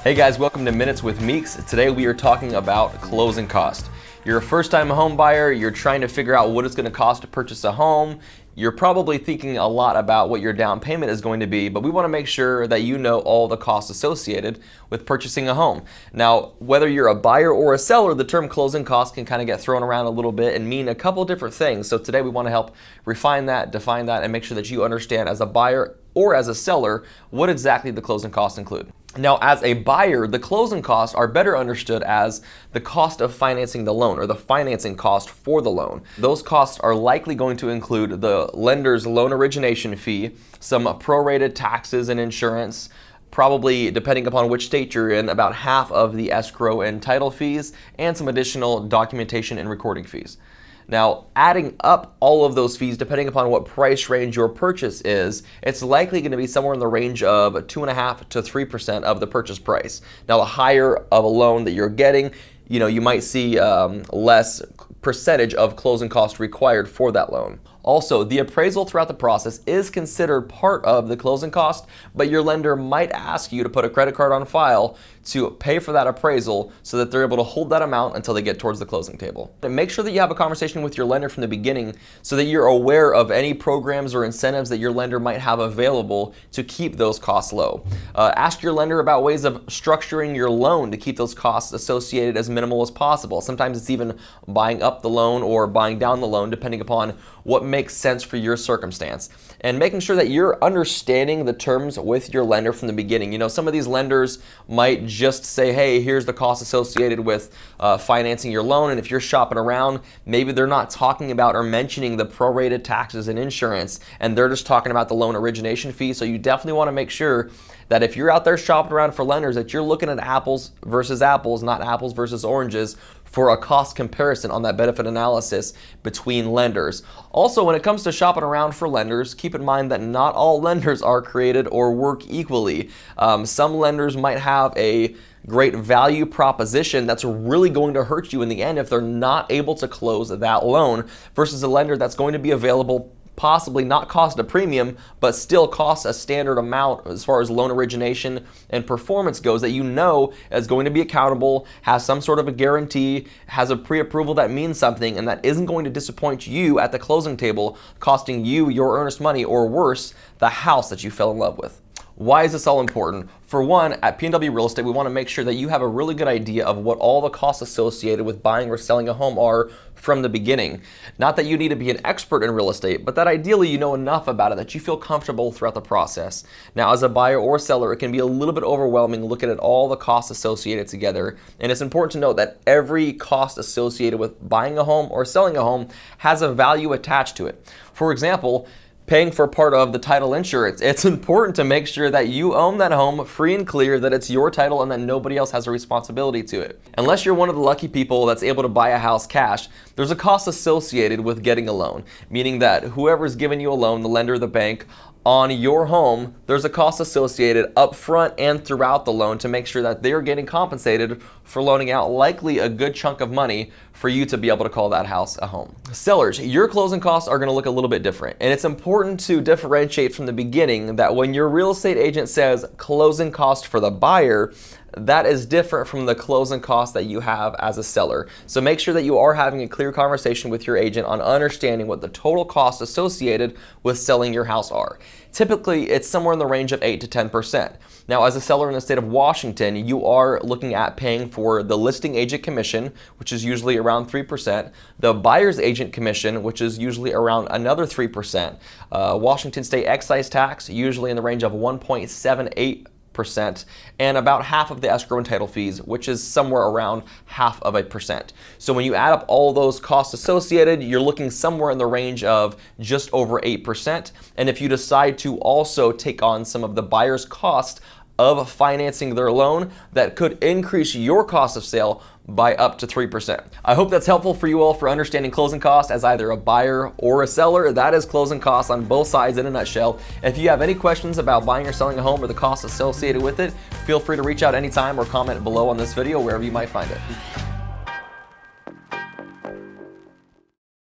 Hey guys, welcome to Minutes with Meeks. Today we are talking about closing cost. You're a first-time home buyer, you're trying to figure out what it's going to cost to purchase a home. You're probably thinking a lot about what your down payment is going to be, but we want to make sure that you know all the costs associated with purchasing a home. Now, whether you're a buyer or a seller, the term closing cost can kind of get thrown around a little bit and mean a couple different things. So today we want to help refine that, define that, and make sure that you understand as a buyer or as a seller what exactly the closing costs include. Now, as a buyer, the closing costs are better understood as the cost of financing the loan or the financing cost for the loan. Those costs are likely going to include the lender's loan origination fee, some prorated taxes and insurance, probably, depending upon which state you're in, about half of the escrow and title fees, and some additional documentation and recording fees. Now, adding up all of those fees, depending upon what price range your purchase is, it's likely going to be somewhere in the range of 2.5% to 3% of the purchase price. Now, the higher of a loan that you're getting, you might see less percentage of closing costs required for that loan. Also, the appraisal throughout the process is considered part of the closing cost, but your lender might ask you to put a credit card on file to pay for that appraisal so that they're able to hold that amount until they get towards the closing table. And make sure that you have a conversation with your lender from the beginning so that you're aware of any programs or incentives that your lender might have available to keep those costs low. Ask your lender about ways of structuring your loan to keep those costs associated as minimal as possible. Sometimes it's even buying up the loan or buying down the loan, depending upon what makes sense for your circumstance. And making sure that you're understanding the terms with your lender from the beginning. Some of these lenders might just say, hey, here's the cost associated with financing your loan. And if you're shopping around, maybe they're not talking about or mentioning the prorated taxes and insurance, and they're just talking about the loan origination fee. So you definitely want to make sure that if you're out there shopping around for lenders, that you're looking at apples versus apples, not apples versus oranges, for a cost comparison on that benefit analysis between lenders. Also, when it comes to shopping around for lenders, keep in mind that not all lenders are created or work equally. Some lenders might have a great value proposition that's really going to hurt you in the end if they're not able to close that loan, versus a lender that's going to be available, possibly not cost a premium, but still costs a standard amount as far as loan origination and performance goes, that is going to be accountable, has some sort of a guarantee, has a pre-approval that means something, and that isn't going to disappoint you at the closing table, costing you your earnest money, or worse, the house that you fell in love with. Why is this all important? For one, at P&W Real Estate, we want to make sure that you have a really good idea of what all the costs associated with buying or selling a home are from the beginning. Not that you need to be an expert in real estate, but that ideally you know enough about it that you feel comfortable throughout the process. Now, as a buyer or seller, it can be a little bit overwhelming looking at all the costs associated together, and it's important to note that every cost associated with buying a home or selling a home has a value attached to it. For example, paying for part of the title insurance. It's important to make sure that you own that home free and clear, that it's your title and that nobody else has a responsibility to it. Unless you're one of the lucky people that's able to buy a house cash, there's a cost associated with getting a loan, meaning that whoever's giving you a loan, the lender, the bank, on your home, there's a cost associated up front and throughout the loan to make sure that they're getting compensated for loaning out likely a good chunk of money for you to be able to call that house a home. Sellers, your closing costs are going to look a little bit different, and it's important to differentiate from the beginning that when your real estate agent says closing cost for the buyer, that is different from the closing cost that you have as a seller. So make sure that you are having a clear conversation with your agent on understanding what the total costs associated with selling your house are. Typically, it's somewhere in the range of 8 to 10%. Now, as a seller in the state of Washington, you are looking at paying for the listing agent commission, which is usually around 3%, the buyer's agent commission, which is usually around another 3%, Washington state excise tax, usually in the range of 1.78%, and about half of the escrow and title fees, which is somewhere around 0.5%. So when you add up all those costs associated, you're looking somewhere in the range of just over 8%. And if you decide to also take on some of the buyer's cost of financing their loan, that could increase your cost of sale by up to 3%. I hope that's helpful for you all for understanding closing costs as either a buyer or a seller. That is closing costs on both sides in a nutshell. If you have any questions about buying or selling a home or the costs associated with it, feel free to reach out anytime or comment below on this video wherever you might find it.